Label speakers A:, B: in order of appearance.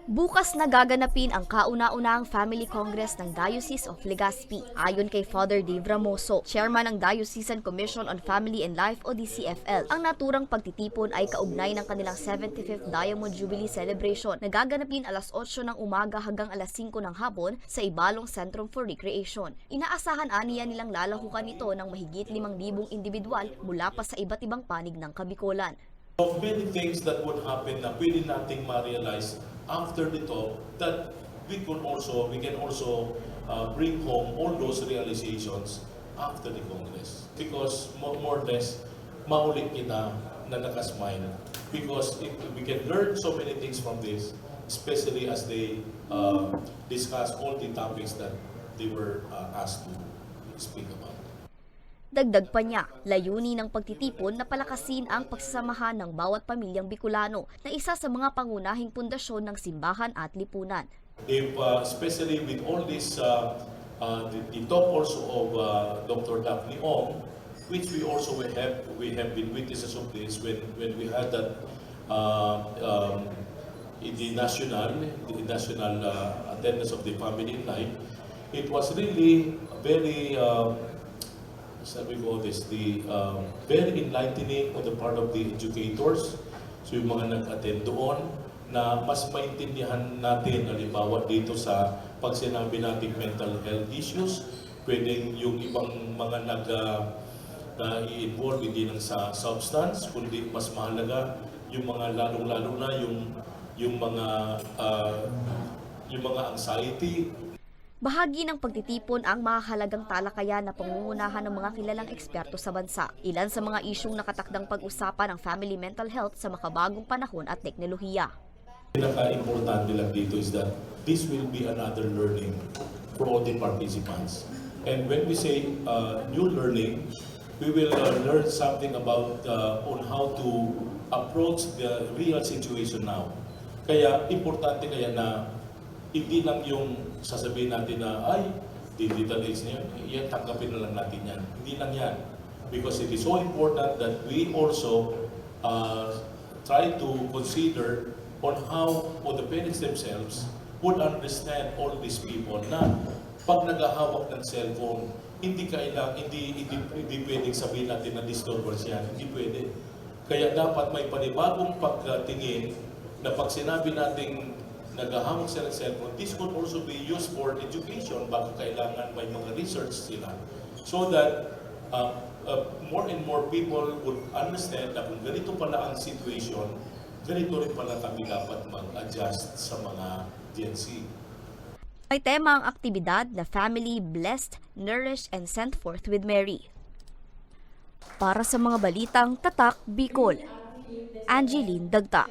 A: Bukas na gaganapin ang kauna-unahang Family Congress ng Diocese of Legazpi. Ayon kay Father Dave Ramoso, chairman ng Diocesan Commission on Family and Life o DCFL, ang naturang pagtitipon ay kaugnay ng kanilang 75th Diamond Jubilee Celebration na gaganapin alas 8 ng umaga hanggang alas 5 ng hapon sa Ibalong Centrum for Recreation. Inaasahan aniya nilang lalahukan ito ng mahigit 5,000 individual mula pa sa iba't ibang panig ng Kabikolan.
B: Many things that would happen na pwede nating ma-realize after nito that we can also bring home all those realizations after the Congress. Because more or less, maulit kita na nakasmile. Because we can learn so many things from this, especially as they discuss all the topics that they were asked to speak about.
A: Dagdag pa niya, layunin ng pagtitipon na palakasin ang pagsasamahan ng bawat pamilyang Bicolano na isa sa mga pangunahing pundasyon ng simbahan at lipunan.
B: Especially with all this, the talk also of Dr. Daphne Ong, which we have been witnesses of this when we had that in the national attendance of the family life. It was really very very enlightening on the part of the educators, so yung mga nag-attend doon, na mas maintindihan natin, halimbawa dito sa pag sinabi nating mental health issues, pwedeng yung ibang mga i-involve hindi lang sa substance, kundi mas mahalaga yung mga lalong-lalo na yung mga anxiety.
A: Bahagi ng pagtitipon ang mahalagang talakayan na pangungunahan ng mga kilalang eksperto sa bansa. Ilan sa mga isyung nakatakdang pag-usapan ng family mental health sa makabagong panahon at teknolohiya.
B: Pinaka-importante lang dito is that this will be another learning for all the participants. And when we say new learning, we will learn something about on how to approach the real situation now. Kaya importante kaya na hindi lang yung sasabihin natin na, ay, digital age na yan, tanggapin na lang natin yan. Hindi lang yan. Because it is so important that we also try to consider on how the parents themselves would understand all these people na pag naghahawak ng cellphone, hindi pwedeng sabihin natin na disturbance yan. Hindi pwede. Kaya dapat may panibagong pagtingin na pag sinabi nating naghahawak sila ng cellphone, this could also be used for education, baka kailangan may mga research sila. So that more and more people would understand na kung ganito pala ang situation, ganito rin pala kami dapat mag-adjust sa mga Gen Z.
A: May tema ang aktibidad na Family Blessed, Nourished, and Sent Forth with Mary. Para sa mga balitang Tatak Bicol, Angeline Dagta.